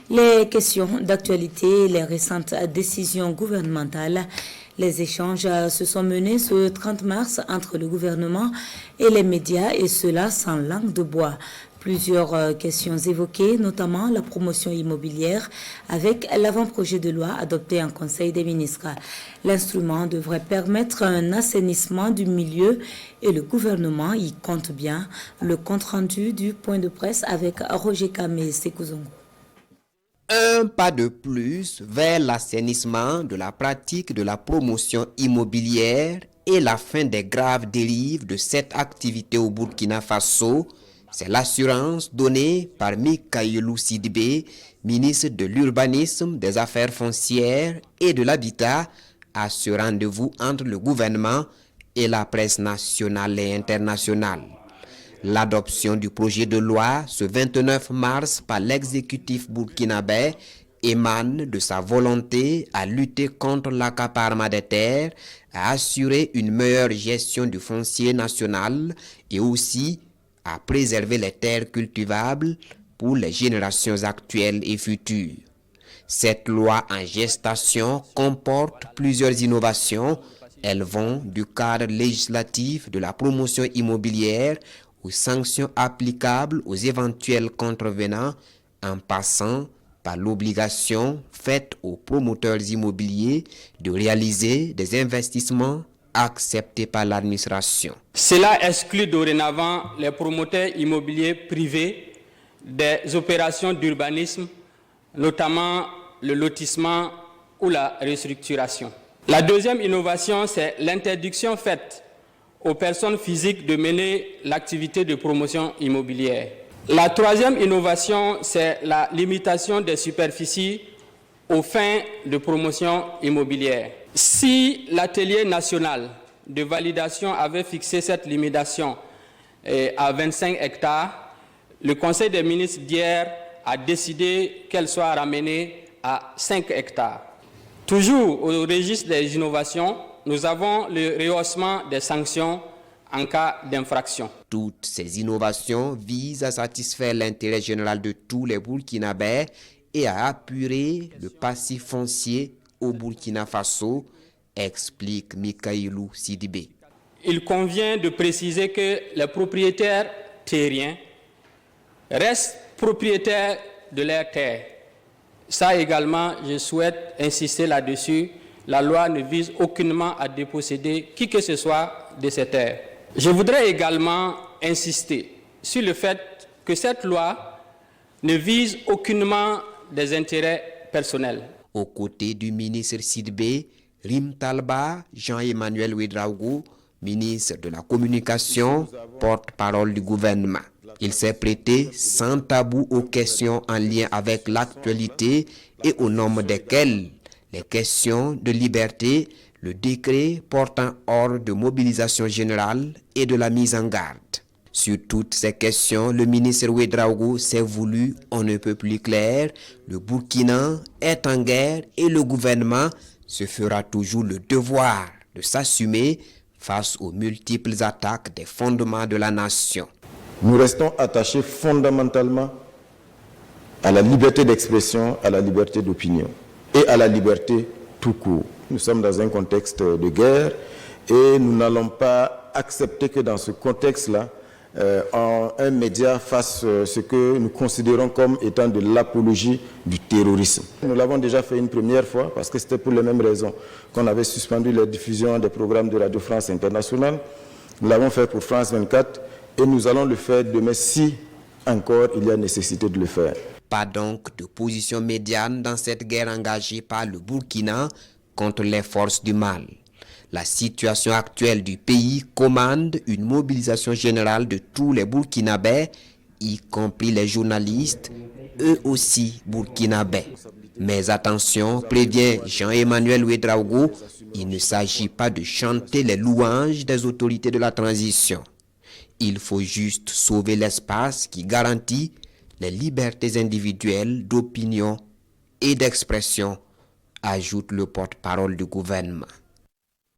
Les questions d'actualité, les récentes décisions gouvernementales, les échanges se sont menés ce 30 mars entre le gouvernement et les médias, et cela sans langue de bois. Plusieurs questions évoquées, notamment la promotion immobilière avec l'avant-projet de loi adopté en Conseil des ministres. L'instrument devrait permettre un assainissement du milieu et le gouvernement y compte bien. Le compte-rendu du point de presse avec Roger Kamé Sekouzongo. Un pas de plus vers l'assainissement de la pratique de la promotion immobilière et la fin des graves dérives de cette activité au Burkina Faso. C'est l'assurance donnée par Mikailou Sidibé, ministre de l'Urbanisme, des Affaires foncières et de l'Habitat, à ce rendez-vous entre le gouvernement et la presse nationale et internationale. L'adoption du projet de loi ce 29 mars par l'exécutif burkinabé émane de sa volonté à lutter contre l'accaparement des terres, à assurer une meilleure gestion du foncier national et aussi à préserver les terres cultivables pour les générations actuelles et futures. Cette loi en gestation comporte plusieurs innovations. Elles vont du cadre législatif de la promotion immobilière aux sanctions applicables aux éventuels contrevenants, en passant par l'obligation faite aux promoteurs immobiliers de réaliser des investissements acceptés par l'administration. Cela exclut dorénavant les promoteurs immobiliers privés des opérations d'urbanisme, notamment le lotissement ou la restructuration. La deuxième innovation, c'est l'interdiction faite aux personnes physiques de mener l'activité de promotion immobilière. La troisième innovation, c'est la limitation des superficies aux fins de promotion immobilière. Si l'atelier national de validation avait fixé cette limitation à 25 hectares, le Conseil des ministres d'hier a décidé qu'elle soit ramenée à 5 hectares. Toujours au registre des innovations, nous avons le rehaussement des sanctions en cas d'infraction. Toutes ces innovations visent à satisfaire l'intérêt général de tous les Burkinabés et à apurer le passif foncier au Burkina Faso, explique Mikailou Sidibé. Il convient de préciser que les propriétaires terriens restent propriétaires de leurs terres. Ça également, je souhaite insister là-dessus. La loi ne vise aucunement à déposséder qui que ce soit de ces terres. Je voudrais également insister sur le fait que cette loi ne vise aucunement des intérêts personnels. Aux côtés du ministre Sidibé, Rim Talba, Jean-Emmanuel Ouedraogo, ministre de la Communication, porte-parole du gouvernement. Il s'est prêté sans tabou aux questions en lien avec l'actualité et au nombre desquelles les questions de liberté, le décret portant ordre de mobilisation générale et de la mise en garde. Sur toutes ces questions, le ministre Ouedraogo s'est voulu on ne peut plus clair. Le Burkina est en guerre et le gouvernement se fera toujours le devoir de s'assumer face aux multiples attaques des fondements de la nation. Nous restons attachés fondamentalement à la liberté d'expression, à la liberté d'opinion et à la liberté tout court. Nous sommes dans un contexte de guerre et nous n'allons pas accepter que dans ce contexte-là, un média fasse ce que nous considérons comme étant de l'apologie du terrorisme. Nous l'avons déjà fait une première fois parce que c'était pour les mêmes raisons qu'on avait suspendu la diffusion des programmes de Radio France Internationale. Nous l'avons fait pour France 24 et nous allons le faire demain si encore il y a nécessité de le faire. Pas donc de position médiane dans cette guerre engagée par le Burkina contre les forces du mal. La situation actuelle du pays commande une mobilisation générale de tous les Burkinabés, y compris les journalistes, eux aussi Burkinabés. Mais attention, prévient Jean-Emmanuel Ouedraogo, il ne s'agit pas de chanter les louanges des autorités de la transition. Il faut juste sauver l'espace qui garantit les libertés individuelles d'opinion et d'expression, ajoute le porte-parole du gouvernement.